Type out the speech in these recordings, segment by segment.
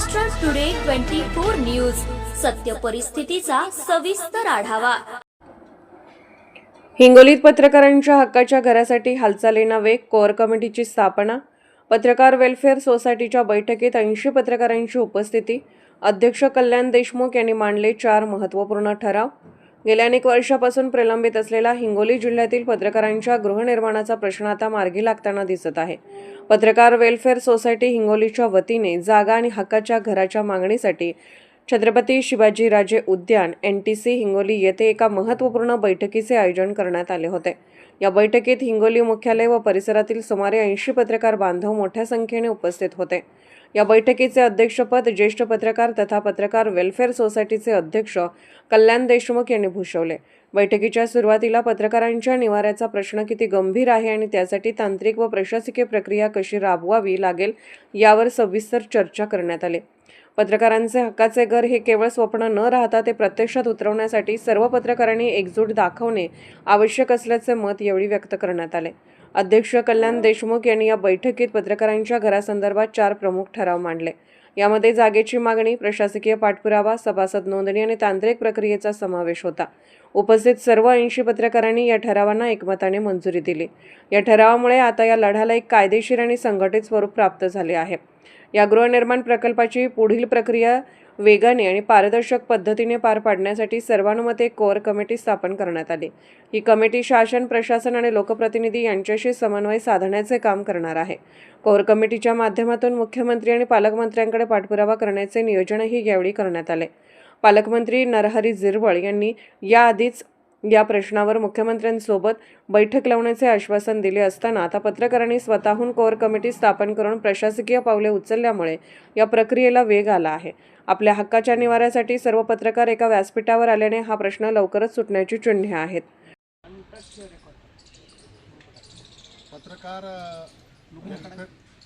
Maharashtra today 24 news, सत्य परिस्थितीचा सविस्तर आढावा। हिंगोलीत पत्रकारांच्या हक्काच्या घरासाठी हालचालींना वेग, कोअर कमिटीची स्थापना। पत्रकार वेलफेअर सोसायटीच्या बैठकीत 80 पत्रकारांची उपस्थिती। अध्यक्ष कल्याण देशमुख यांनी मांडले 4 महत्त्वपूर्ण ठराव। गेल्या अनेक वर्षापासून प्रलंबित असलेला हिंगोली जिल्ह्यातील पत्रकारांच्या गृहनिर्माणाचा प्रश्न आता मार्गी लागताना दिसत आहे। पत्रकार वेलफेअर सोसायटी हिंगोलीच्या वतीने जागा आणि हक्काच्या घराच्या मागणीसाठी छत्रपती शिवाजीराजे उद्यान NTC हिंगोली येथे एका महत्त्वपूर्ण बैठकीचे आयोजन करण्यात आले होते। या बैठकीत हिंगोली मुख्यालय व परिसरातील सुमारे 80 पत्रकार बांधव मोठ्या संख्येने उपस्थित होते। या बैठकीचे अध्यक्षपद ज्येष्ठ पत्रकार तथा पत्रकार वेलफेअर सोसायटीचे अध्यक्ष कल्याण देशमुख यांनी भूषवले। बैठकीच्या सुरुवातीला पत्रकारांच्या निवाऱ्याचा प्रश्न किती गंभीर आहे आणि त्यासाठी तांत्रिक व प्रशासकीय प्रक्रिया कशी राबवावी लागेल यावर सविस्तर चर्चा करण्यात आली। पत्रकारांचे हक्काचे घर हे केवळ स्वप्न न राहता ते प्रत्यक्षात उतरवण्यासाठी सर्व पत्रकारांनी एकजूट दाखवणे आवश्यक असल्याचे मत यावेळी व्यक्त करण्यात आले। अध्यक्ष कल्याण देशमुख यांनी या बैठकीत पत्रकारांच्या घरासंदर्भात 4 प्रमुख ठराव मांडले। यामध्ये जागेची मागणी, प्रशासकीय पाठपुरावा, सभासद नोंदणी आणि तांत्रिक प्रक्रियेचा समावेश होता। उपस्थित सर्व 80 पत्रकारांनी या ठरावांना एकमताने मंजुरी दिली। या ठरावामुळे आता या लढ्याला एक कायदेशीर आणि संघटित स्वरूप प्राप्त झाले आहे। या गृहनिर्माण प्रकल्पाची पुढील प्रक्रिया वेगाने आणि पारदर्शक पद्धतीने पार पाडण्यासाठी सर्वानुमते कोअर कमिटी स्थापन करण्यात आली। ही कमिटी शासन, प्रशासन आणि लोकप्रतिनिधी यांच्याशी समन्वय साधण्याचे काम करणार आहे। कोअर कमिटीच्या माध्यमातून मुख्यमंत्री आणि पालकमंत्र्यांकडे पाठपुरावा करण्याचे नियोजनही यावेळी करण्यात आले। पालकमंत्री नरहरी झिरवळ यांनी याआधीच या प्रश्नावर मुख्यमंत्र्यांसोबत बैठक लावण्याचे आश्वासन दिले असताना आता पत्रकारांनी स्वतःहून कोअर कमिटी स्थापन करून प्रशासकीय पावले उचलल्यामुळे या प्रक्रियेला वेग आला आहे। आपल्या हक्काच्या निवाऱ्यासाठी सर्व पत्रकार एका व्यासपीठावर आल्याने हा प्रश्न लवकरच सुटण्याची चिन्हे आहेत।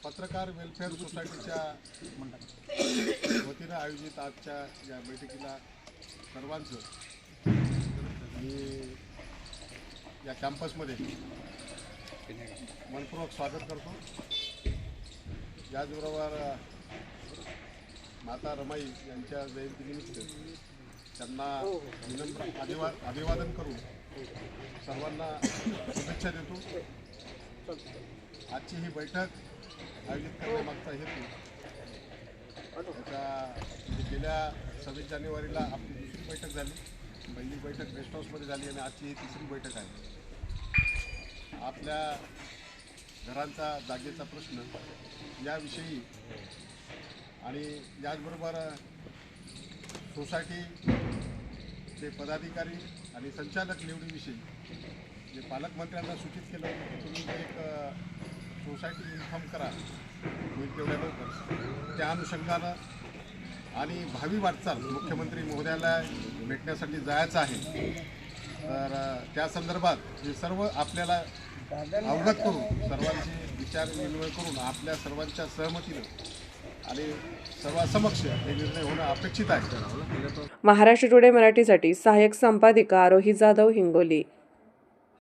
पत्रकार वेलफेअर सोसायटीच्या वतीनं आयोजित आजच्या या बैठकीला सर्वांचं मी या कॅम्पसमध्ये मनपूर्वक स्वागत करतो। याचबरोबर माता रमाई यांच्या जयंतीनिमित्त त्यांना विनम्र अभिवादन करून सर्वांना शुभेच्छा देतो। आजची ही बैठक आयोजित करण्यामागचा हेतू गेल्या 26 जानेवारीला आपली दुसरी बैठक झाली। पहिली बैठक गेस्ट हाऊसमध्ये झाली आणि आजची ही तिसरी बैठक आहे। आपल्या घरांचा, जागेचा प्रश्न याविषयी आणि याचबरोबर सोसायटीचे पदाधिकारी आणि संचालक निवडीविषयी जे पालकमंत्र्यांना सूचित केलं की तुम्ही एक सोसायटी इन्फॉर्म करा होईल तेवढ्या लवकर, त्या अनुषंगानं आणि भावी वाटचाल मुख्यमंत्री महोदयाला भेटण्यासाठी जायचं आहे। तर त्या संदर्भात हे सर्व आपल्याला अवगत करून सर्वांचे विचार विनिमय करून आपल्या सर्वांच्या सहमतीनं आणि सर्वांसमक्ष हे निर्णय होणं अपेक्षित आहे। महाराष्ट्र टुडे मराठीसाठी सहाय्यक संपादिका आरोही जाधव, हिंगोली।